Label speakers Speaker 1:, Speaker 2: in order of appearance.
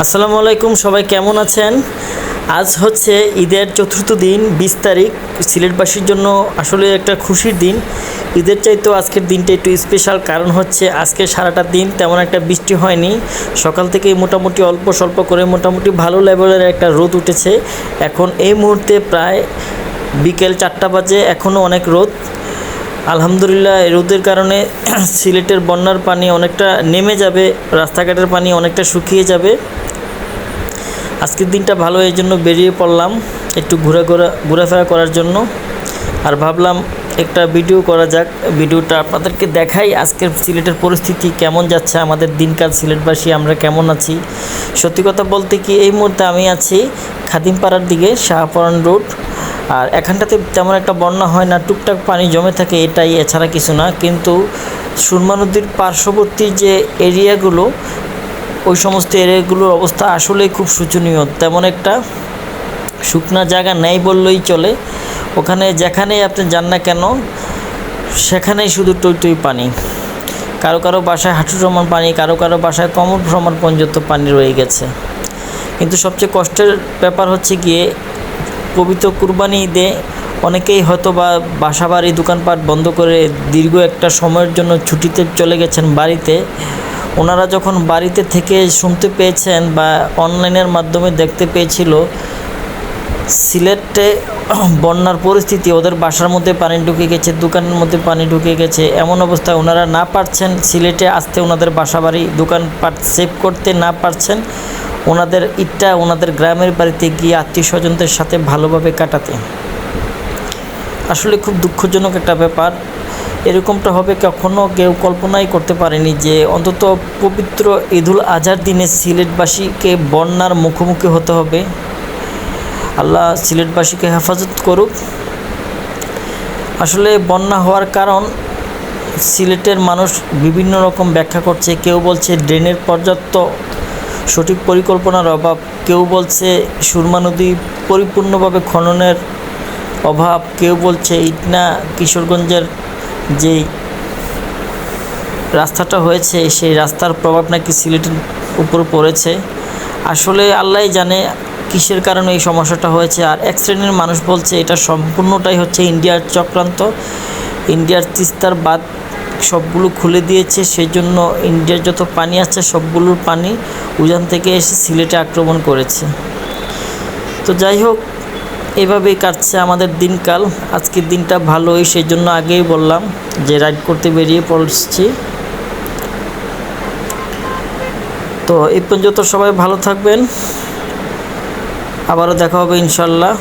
Speaker 1: আসসালামু আলাইকুম, সবাই কেমন আছেন? আজ হচ্ছে ঈদের চতুর্থ দিন, 20 তারিখ। সিলেটবাসীর জন্য আসলে একটা খুশির দিন। ঈদের চাইতেও আজকের দিনটা একটু স্পেশাল, কারণ হচ্ছে আজকে সারাটা দিন তেমন একটা বৃষ্টি হয়নি। সকাল থেকেই মোটামুটি অল্প স্বল্প করে মোটামুটি ভালো লেভেলের একটা রোদ উঠেছে। এখন এই মুহূর্তে প্রায় বিকেল 4টা বাজে, এখনও অনেক রোদ। আলহামদুলিল্লাহ, এই রোদের কারণে সিলেটের বন্যার পানি অনেকটা নেমে যাবে, রাস্তাঘাটের পানি অনেকটা শুকিয়ে যাবে। আজকের দিনটা ভালো, এই জন্য বেরিয়ে পড়লাম একটু ঘোরাফেরা করার জন্য। আর ভাবলাম একটা ভিডিও করা যাক, ভিডিওটা আপনাদেরকে দেখাই আজকের সিলেটের পরিস্থিতি কেমন যাচ্ছে, আমাদের দিনকাল সিলেটবাসী আমরা কেমন আছি। সত্যি কথা বলতে কি, এই মুহূর্তে আমি আছি খাদিমপাড়ার দিকে, শাহপরান রোড। আর এখানটাতে তেমন একটা বন্যা হয় না, টুকটাক পানি জমে থাকে, এটাই, এছাড়া কিছু না। কিন্তু সুরমা নদীর পার্শ্ববর্তী যে এরিয়াগুলো, ওই সমস্ত এরিয়াগুলোর অবস্থা আসলেই খুব শোচনীয়। তেমন একটা শুকনা জায়গা নেই বললেই চলে। ওখানে যেখানেই আপনি যান না কেন, সেখানেই শুধু টই টই পানি। কারো কারো বাসায় হাঁটু সমান পানি, কারো কারো বাসায় কোমর সমান পর্যন্ত পানি রয়ে গেছে। কিন্তু সবচেয়ে কষ্টের ব্যাপার হচ্ছে গিয়ে, পবিত্র কুরবানি ঈদে অনেকেই হয়তো বা বাসা বাড়ি দোকানপাট বন্ধ করে দীর্ঘ একটা সময়ের জন্য ছুটিতে চলে গেছেন বাড়িতে। ওনারা যখন বাড়িতে থেকে শুনতে পেয়েছেন বা অনলাইনের মাধ্যমে দেখতে পেয়েছিল সিলেটে বন্যার পরিস্থিতি, ওদের বাসার মধ্যে পানি ঢুকে গেছে, দোকানের মধ্যে পানি ঢুকে গেছে, এমন অবস্থায় ওনারা না পারছেন সিলেটে আসতে, ওনাদের বাসা বাড়ি দোকানপাট সেভ করতে না পারছেন, ওনাদের ঈদটা ওনাদের গ্রামের বাড়িতে গিয়ে আত্মীয় স্বজনদের সাথে ভালোভাবে কাটাতে। আসলে খুব দুঃখজনক একটা ব্যাপার। এরকমটা হবে কখনো কেউ কল্পনাই করতে পারেনি যে অন্তত পবিত্র ঈদুল আজহার দিনে সিলেটবাসীকে বন্যার মুখোমুখি হতে হবে। আল্লাহ সিলেটবাসীকে হেফাজত করুক। আসলে বন্যা হওয়ার কারণ সিলেটের মানুষ বিভিন্ন রকম ব্যাখ্যা করছে। কেউ বলছে ড্রেনের পর্যাপ্ত সঠিক পরিকল্পনার অভাব, কেউ বলছে সুরমা নদী পরিপূর্ণভাবে খননের অভাব, কেউ বলছে ইটনা কিশোরগঞ্জের যেই রাস্তাটা হয়েছে সেই রাস্তার প্রভাব নাকি সিলেটের উপর পড়েছে। আসলে আল্লাহ জানে কিসের কারণে এই সমস্যাটা হয়েছে। আর এক শ্রেণীর মানুষ বলছে এটা সম্পূর্ণটাই হচ্ছে ইন্ডিয়ার চক্রান্ত। ইন্ডিয়ার তিস্তার বাঁধ সবগুলো খুলে দিয়েছে, সেই জন্য ইন্ডিয়ার যত পানি আছে সবগুলোর পানি উজান থেকে এসে সিলেটে আক্রমণ করেছে। তো যাই হোক, এভাবেই কাটছে আমাদের দিনকাল। আজকের দিনটা ভালোই, সেই জন্য আগেই বললাম যে রাইড করতে বেরিয়ে পড়ছি। তো এই পর্যন্ত সবাই ভালো থাকবেন, আবারও দেখা হবে ইনশাল্লাহ।